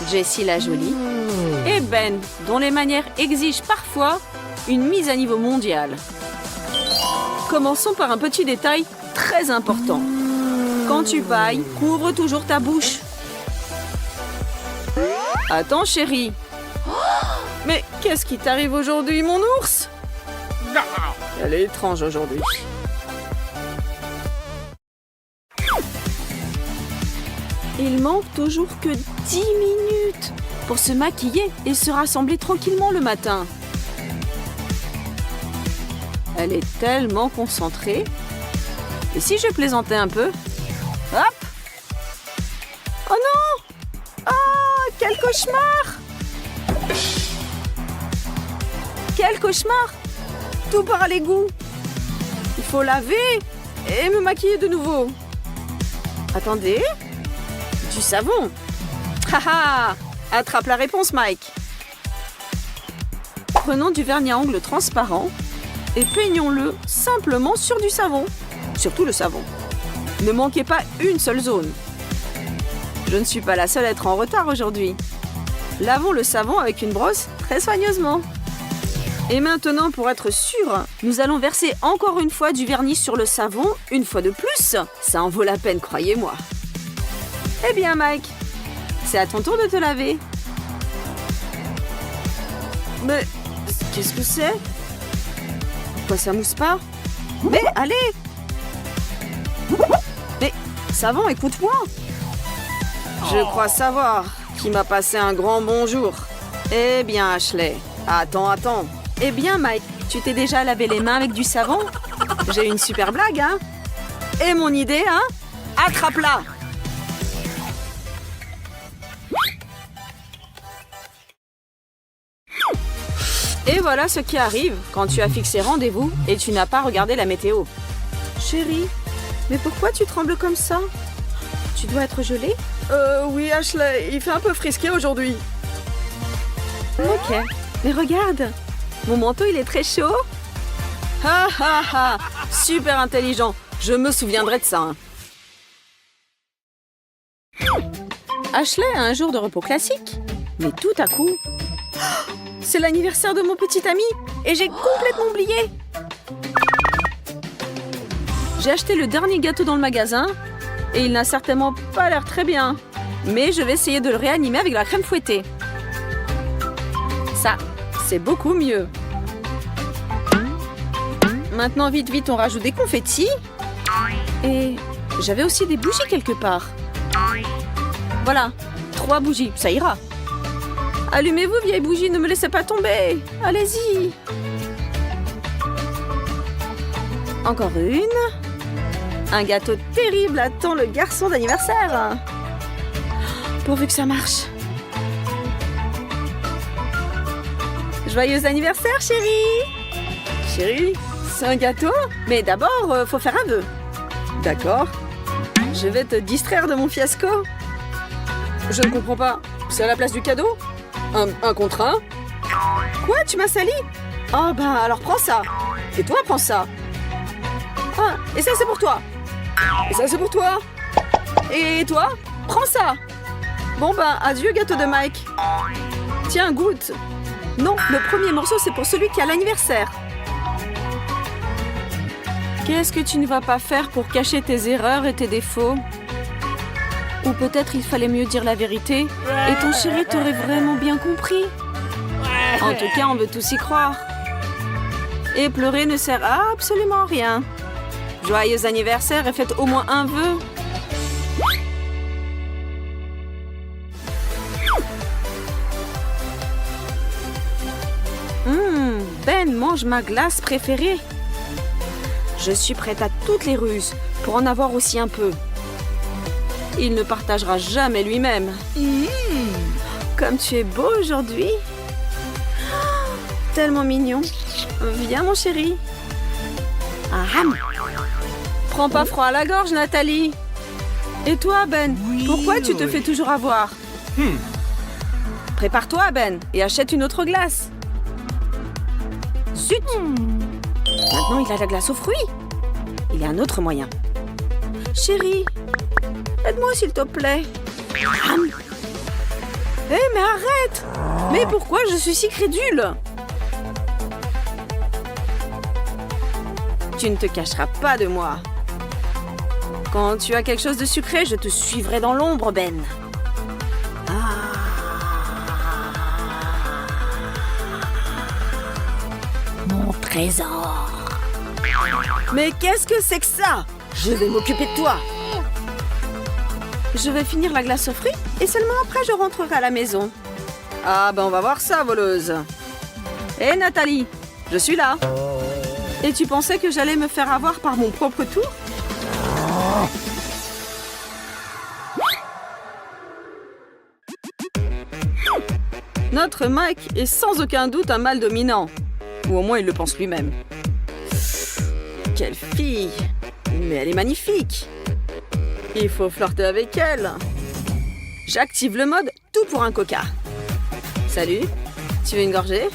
Jessie la jolie, et Ben, dont les manières exigent parfois une mise à niveau mondial. Commençons par un petit détail très important. Quand tu bailles, couvre toujours ta bouche. Attends, chérie. Mais qu'est-ce qui t'arrive aujourd'hui, mon ours? Elle est étrange aujourd'hui. Il manque toujours que 10 minutes pour se maquiller et se rassembler tranquillement le matin. Elle est tellement concentrée. Et si je plaisantais un peu? Hop! Oh non! Oh, quel cauchemar! Quel cauchemar! Tout part à l'égout. Il faut laver et me maquiller de nouveau. Attendez. Du savon. Haha! Attrape la réponse, Mike. Prenons du vernis à ongles transparent et peignons-le simplement sur du savon. Surtout le savon. Ne manquez pas une seule zone. Je ne suis pas la seule à être en retard aujourd'hui. Lavons le savon avec une brosse très soigneusement. Et maintenant, pour être sûr, nous allons verser encore une fois du vernis sur le savon, une fois de plus. Ça en vaut la peine, croyez-moi. Eh bien, Mike, c'est à ton tour de te laver. Mais qu'est-ce que c'est? Pourquoi ça mousse pas? Mais allez! Mais savon, écoute-moi. Je crois savoir qui m'a passé un grand bonjour. Eh bien, Ashley, attends. Eh bien, Mike, tu t'es déjà lavé les mains avec du savon? J'ai une super blague, hein? Et mon idée, hein? Attrape-la! Et voilà ce qui arrive quand tu as fixé rendez-vous et tu n'as pas regardé la météo. Chérie, mais pourquoi tu trembles comme ça? Tu dois être gelée? Oui, Ashley, il fait un peu frisqué aujourd'hui. Ok, mais regarde, mon manteau, il est très chaud. Ha ha ha, super intelligent, je me souviendrai de ça. Hein. Ashley a un jour de repos classique, mais tout à coup... C'est l'anniversaire de mon petit ami et j'ai complètement oublié. J'ai acheté le dernier gâteau dans le magasin et il n'a certainement pas l'air très bien. Mais je vais essayer de le réanimer avec la crème fouettée. Ça, c'est beaucoup mieux. Maintenant, vite, on rajoute des confettis. Et j'avais aussi des bougies quelque part. Voilà, 3 bougies, ça ira. Allumez-vous, vieille bougie, ne me laissez pas tomber. Allez-y. Encore une. Un gâteau terrible attend le garçon d'anniversaire. Pourvu que ça marche. Joyeux anniversaire, chérie. Chérie, c'est un gâteau? Mais d'abord, faut faire un vœu. D'accord. Je vais te distraire de mon fiasco. Je ne comprends pas. C'est à la place du cadeau? Un contre un? Quoi, tu m'as sali? Oh ben alors prends ça. Et toi, prends ça. Ah, et ça c'est pour toi. Et ça c'est pour toi. Et toi, prends ça. Bon ben, adieu gâteau de Mike. Tiens, goûte. Non, le premier morceau c'est pour celui qui a l'anniversaire. Qu'est-ce que tu ne vas pas faire pour cacher tes erreurs et tes défauts? Ou peut-être il fallait mieux dire la vérité et ton chéri t'aurait vraiment bien compris. En tout cas, on veut tous y croire. Et pleurer ne sert à absolument rien. Joyeux anniversaire et faites au moins un vœu. Ben mange ma glace préférée. Je suis prête à toutes les ruses pour en avoir aussi un peu. Il ne partagera jamais lui-même. Comme tu es beau aujourd'hui. Tellement mignon. Viens, mon chéri. Aham. Prends pas froid à la gorge, Nathalie. Et toi, Ben, pourquoi tu te fais toujours avoir? Prépare-toi, Ben, et achète une autre glace. Zut! Maintenant, il a la glace aux fruits. Il y a un autre moyen. Chérie, aide-moi s'il te plaît. Hé, mais arrête! Mais pourquoi je suis si crédule? Tu ne te cacheras pas de moi. Quand tu as quelque chose de sucré, je te suivrai dans l'ombre, Ben. Mon trésor. Mais qu'est-ce que c'est que ça? Je vais m'occuper de toi. Je vais finir la glace aux fruits et seulement après je rentrerai à la maison. Ah ben on va voir ça, voleuse. Hé Nathalie, je suis là. Et tu pensais que j'allais me faire avoir par mon propre tour? Notre Mike est sans aucun doute un mâle dominant. Ou au moins il le pense lui-même. Quelle fille! Mais elle est magnifique! Il faut flirter avec elle. J'active le mode tout pour un coca. Salut, tu veux une gorgée?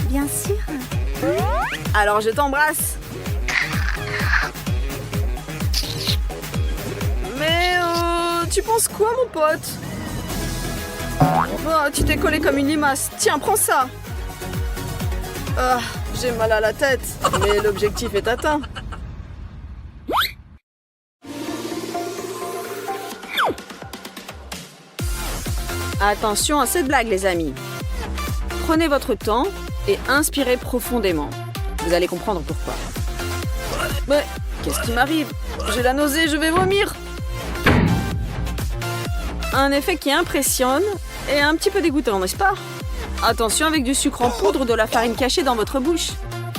Bien sûr. Alors je t'embrasse. Mais tu penses quoi, mon pote? Oh, tu t'es collé comme une limace. Tiens, prends ça. Ah, j'ai mal à la tête, mais l'objectif est atteint. Attention à cette blague, les amis. Prenez votre temps et inspirez profondément. Vous allez comprendre pourquoi. Mais qu'est-ce qui m'arrive? J'ai la nausée, je vais vomir. Un effet qui impressionne et un petit peu dégoûtant, n'est-ce pas? Attention avec du sucre en poudre ou de la farine cachée dans votre bouche.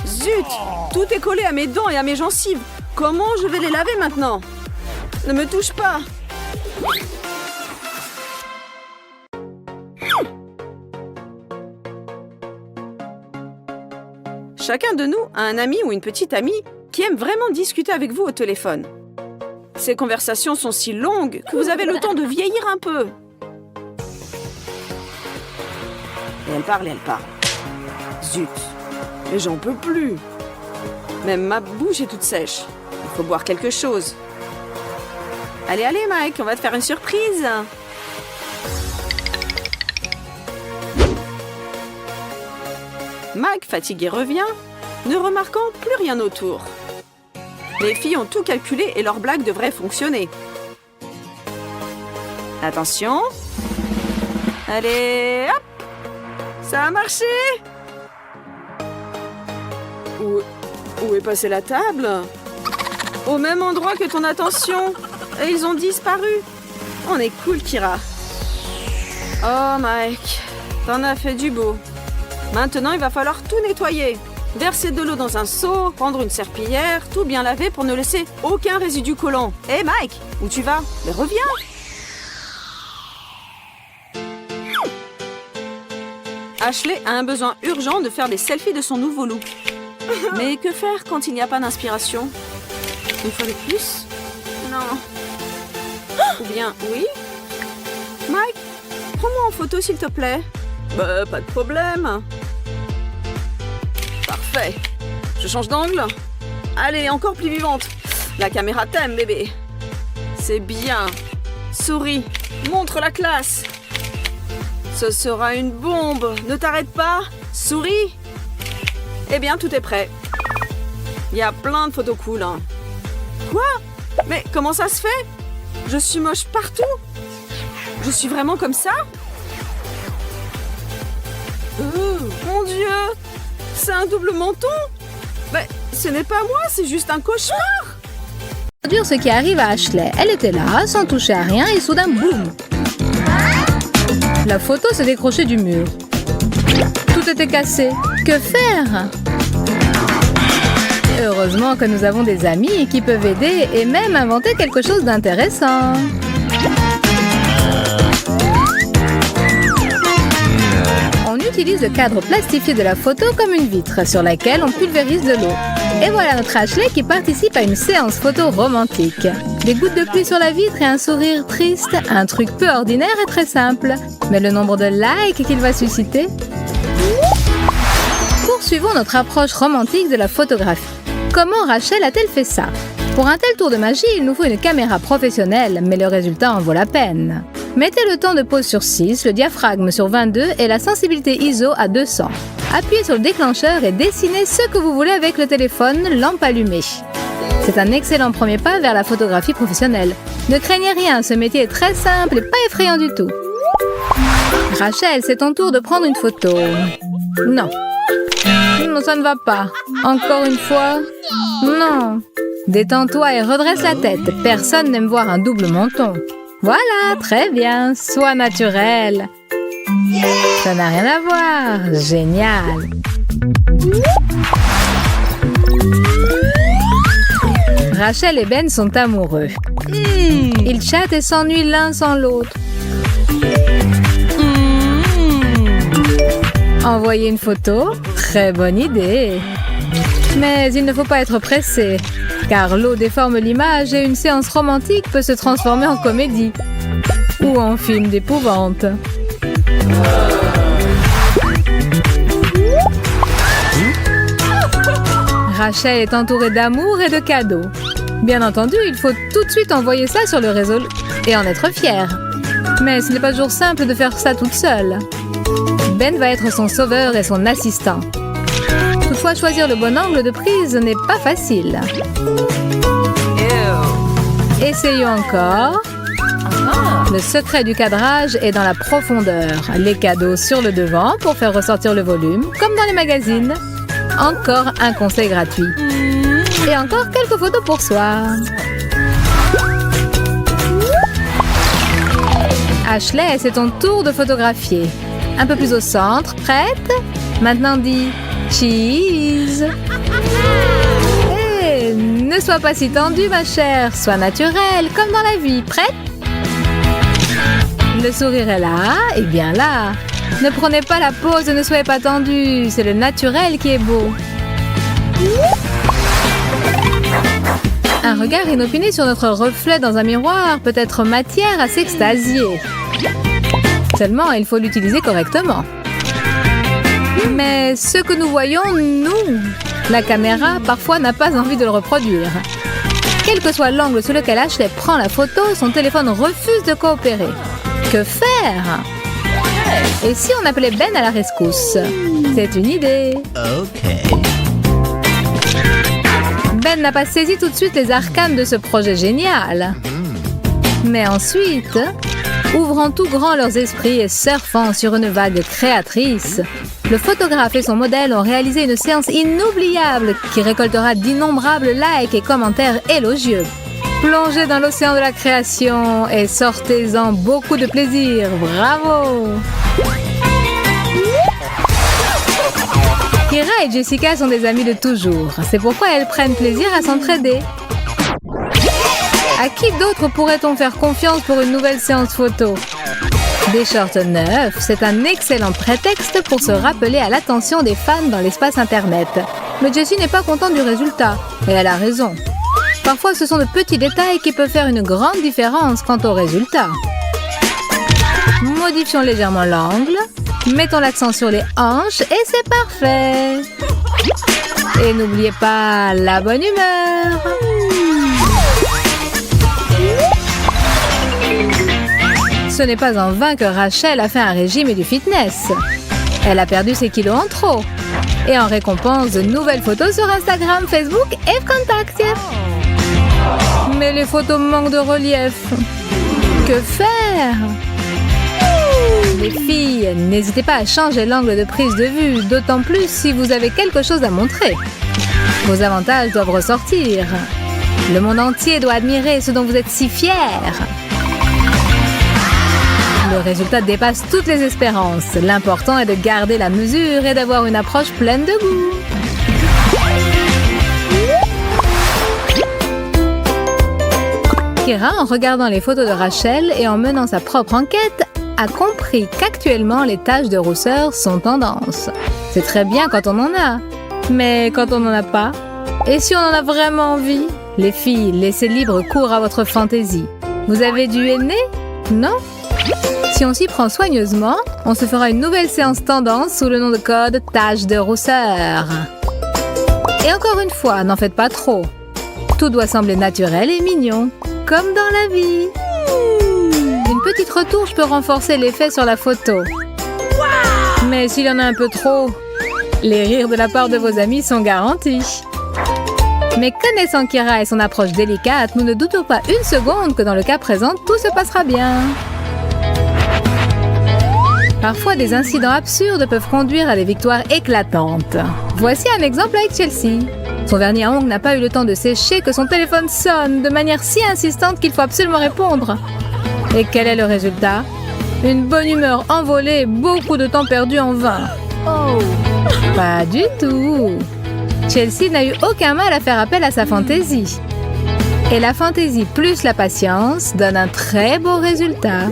Zut! Tout est collé à mes dents et à mes gencives. Comment je vais les laver maintenant? Ne me touche pas! Chacun de nous a un ami ou une petite amie qui aime vraiment discuter avec vous au téléphone. Ces conversations sont si longues que vous avez le temps de vieillir un peu. Et elle parle et elle parle. Zut, mais j'en peux plus. Même ma bouche est toute sèche. Il faut boire quelque chose. Allez, allez Mike, on va te faire une surprise. Mike, fatigué, revient, ne remarquant plus rien autour. Les filles ont tout calculé et leur blague devrait fonctionner. Attention. Allez, hop! Ça a marché! Où est passée la table? Au même endroit que ton attention. Et ils ont disparu. On est cool, Kira. Oh, Mike, t'en as fait du beau. Maintenant, il va falloir tout nettoyer. Verser de l'eau dans un seau, prendre une serpillière, tout bien laver pour ne laisser aucun résidu collant. Hé, Mike, où tu vas? Mais reviens! Ashley a un besoin urgent de faire des selfies de son nouveau look. Mais que faire quand il n'y a pas d'inspiration? Une fois de plus? Non. Ou bien, oui? Mike, prends-moi en photo s'il te plaît. Bah, pas de problème. Parfait. Je change d'angle. Allez, encore plus vivante. La caméra t'aime, bébé. C'est bien. Souris. Montre la classe. Ce sera une bombe. Ne t'arrête pas. Souris. Eh bien, tout est prêt. Il y a plein de photos cool. Hein. Quoi? Mais comment ça se fait? Je suis moche partout. Je suis vraiment comme ça? Mon Dieu! C'est un double menton? Mais ce n'est pas moi, c'est juste un cauchemar! Dire ce qui arrive à Ashley. Elle était là, sans toucher à rien, et soudain, boum! La photo s'est décrochée du mur. Tout était cassé. Que faire? Heureusement que nous avons des amis qui peuvent aider et même inventer quelque chose d'intéressant. On utilise le cadre plastifié de la photo comme une vitre sur laquelle on pulvérise de l'eau. Et voilà notre Ashley qui participe à une séance photo romantique. Des gouttes de pluie sur la vitre et un sourire triste, un truc peu ordinaire et très simple. Mais le nombre de likes qu'il va susciter... Poursuivons notre approche romantique de la photographie. Comment Rachel a-t-elle fait ça? Pour un tel tour de magie, il nous faut une caméra professionnelle, mais le résultat en vaut la peine. Mettez le temps de pause sur 6, le diaphragme sur 22 et la sensibilité ISO à 200. Appuyez sur le déclencheur et dessinez ce que vous voulez avec le téléphone, lampe allumée. C'est un excellent premier pas vers la photographie professionnelle. Ne craignez rien, ce métier est très simple et pas effrayant du tout. Rachel, c'est ton tour de prendre une photo. Non. Non, ça ne va pas. Encore une fois. Non. Détends-toi et redresse la tête. Personne n'aime voir un double menton. Voilà, très bien. Sois naturel. Ça n'a rien à voir. Génial. Rachel et Ben sont amoureux. Ils chattent et s'ennuient l'un sans l'autre. Envoyer une photo? Très bonne idée. Mais il ne faut pas être pressé, car l'eau déforme l'image et une séance romantique peut se transformer en comédie ou en film d'épouvante. Rachel est entourée d'amour et de cadeaux. Bien entendu, il faut tout de suite envoyer ça sur le réseau et en être fier. Mais ce n'est pas toujours simple de faire ça toute seule. Ben va être son sauveur et son assistant. Toutefois, choisir le bon angle de prise n'est pas facile. Essayons encore. Le secret du cadrage est dans la profondeur. Les cadeaux sur le devant pour faire ressortir le volume, comme dans les magazines. Encore un conseil gratuit. Et encore quelques photos pour soi. Ashley, c'est ton tour de photographier. Un peu plus au centre, prête? Maintenant dis cheese. Hey, ne sois pas si tendue, ma chère. Sois naturelle, comme dans la vie. Prête? Le sourire est là, et bien là. Ne prenez pas la pose et ne soyez pas tendue. C'est le naturel qui est beau. Un regard inopiné sur notre reflet dans un miroir peut être matière à s'extasier. Seulement, il faut l'utiliser correctement. Mais ce que nous voyons, nous, la caméra, parfois n'a pas envie de le reproduire. Quel que soit l'angle sous lequel Ashley prend la photo, son téléphone refuse de coopérer. Que faire? Et si on appelait Ben à la rescousse? C'est une idée. Ben n'a pas saisi tout de suite les arcanes de ce projet génial. Mais ensuite, ouvrant tout grand leurs esprits et surfant sur une vague créatrice, le photographe et son modèle ont réalisé une séance inoubliable qui récoltera d'innombrables likes et commentaires élogieux. Plongez dans l'océan de la création et sortez-en beaucoup de plaisir. Bravo! Kira et Jessica sont des amies de toujours. C'est pourquoi elles prennent plaisir à s'entraider. À qui d'autre pourrait-on faire confiance pour une nouvelle séance photo? Des shorts neufs, c'est un excellent prétexte pour se rappeler à l'attention des fans dans l'espace Internet. Mais Jessie n'est pas contente du résultat. Et elle a raison. Parfois, ce sont de petits détails qui peuvent faire une grande différence quant au résultat. Modifions légèrement l'angle. Mettons l'accent sur les hanches et c'est parfait. Et n'oubliez pas la bonne humeur. Ce n'est pas en vain que Rachel a fait un régime et du fitness. Elle a perdu ses kilos en trop. Et en récompense, de nouvelles photos sur Instagram, Facebook et Contact. Mais les photos manquent de relief. Que faire? Les filles, n'hésitez pas à changer l'angle de prise de vue, d'autant plus si vous avez quelque chose à montrer. Vos avantages doivent ressortir. Le monde entier doit admirer ce dont vous êtes si fiers. Le résultat dépasse toutes les espérances. L'important est de garder la mesure et d'avoir une approche pleine de goût. Kira, en regardant les photos de Rachel et en menant sa propre enquête, a compris qu'actuellement les taches de rousseur sont tendance. C'est très bien quand on en a, mais quand on n'en a pas? Et si on en a vraiment envie? Les filles, laissez libre cours à votre fantaisie. Vous avez du henné? Non? Si on s'y prend soigneusement, on se fera une nouvelle séance tendance sous le nom de code taches de rousseur. Et encore une fois, n'en faites pas trop. Tout doit sembler naturel et mignon, comme dans la vie. Une petite retouche peut renforcer l'effet sur la photo. Mais s'il y en a un peu trop, les rires de la part de vos amis sont garantis. Mais connaissant Kira et son approche délicate, nous ne doutons pas une seconde que dans le cas présent, tout se passera bien. Parfois, des incidents absurdes peuvent conduire à des victoires éclatantes. Voici un exemple avec Chelsea. Son vernis à ongles n'a pas eu le temps de sécher que son téléphone sonne de manière si insistante qu'il faut absolument répondre. Et quel est le résultat? Une bonne humeur envolée, beaucoup de temps perdu en vain. Oh! Pas du tout! Chelsea n'a eu aucun mal à faire appel à sa fantaisie. Et la fantaisie plus la patience donne un très beau résultat.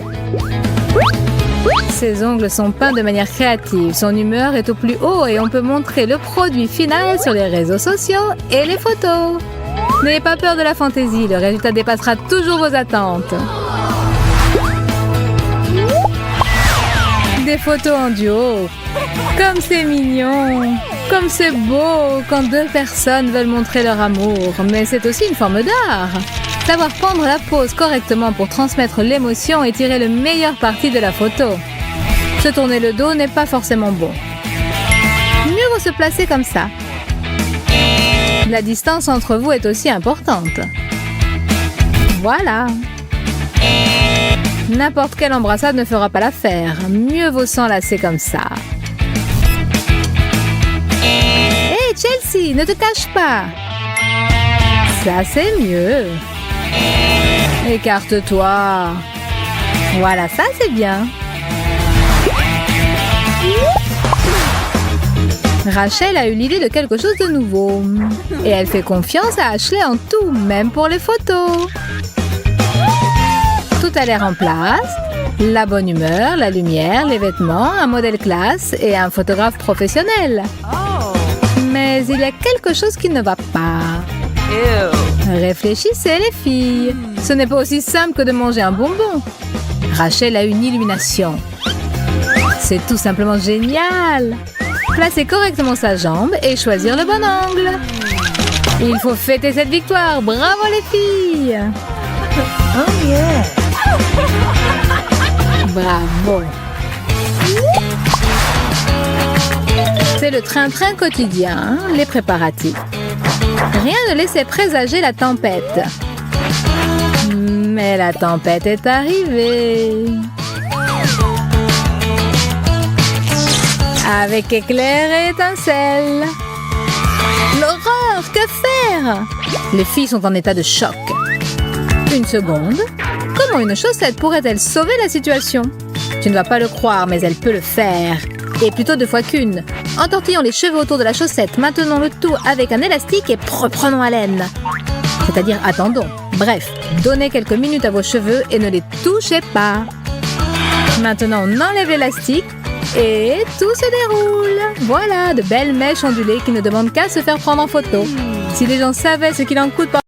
Ses ongles sont peints de manière créative, son humeur est au plus haut et on peut montrer le produit final sur les réseaux sociaux et les photos. N'ayez pas peur de la fantaisie, le résultat dépassera toujours vos attentes. Des photos en duo. Comme c'est mignon. Comme c'est beau quand deux personnes veulent montrer leur amour. Mais c'est aussi une forme d'art. Savoir prendre la pose correctement pour transmettre l'émotion et tirer le meilleur parti de la photo. Se tourner le dos n'est pas forcément bon. Mieux vaut se placer comme ça. La distance entre vous est aussi importante. Voilà. N'importe quelle embrassade ne fera pas l'affaire. Mieux vaut s'enlacer comme ça. Hé, Chelsea, ne te cache pas. Ça, c'est mieux. Écarte-toi. Voilà, ça, c'est bien. Rachel a eu l'idée de quelque chose de nouveau. Et elle fait confiance à Ashley en tout, même pour les photos. Tout a l'air en place. La bonne humeur, la lumière, les vêtements, un modèle classe et un photographe professionnel. Mais il y a quelque chose qui ne va pas. Réfléchissez les filles. Ce n'est pas aussi simple que de manger un bonbon. Rachel a une illumination. C'est tout simplement génial. Placer correctement sa jambe et choisir le bon angle. Il faut fêter cette victoire. Bravo les filles. Oh yeah. Bravo. C'est le train-train quotidien, les préparatifs. Rien ne laissait présager la tempête. Mais la tempête est arrivée. Avec éclairs et étincelles. L'horreur, que faire? Les filles sont en état de choc. Une seconde. Comment une chaussette pourrait-elle sauver la situation? Tu ne vas pas le croire, mais elle peut le faire. Et plutôt 2 fois qu'une. Entortillons les cheveux autour de la chaussette, maintenons le tout avec un élastique et reprenons haleine. C'est-à-dire attendons. Bref, donnez quelques minutes à vos cheveux et ne les touchez pas. Maintenant, on enlève l'élastique et tout se déroule. Voilà, de belles mèches ondulées qui ne demandent qu'à se faire prendre en photo. Si les gens savaient ce qu'il en coûte par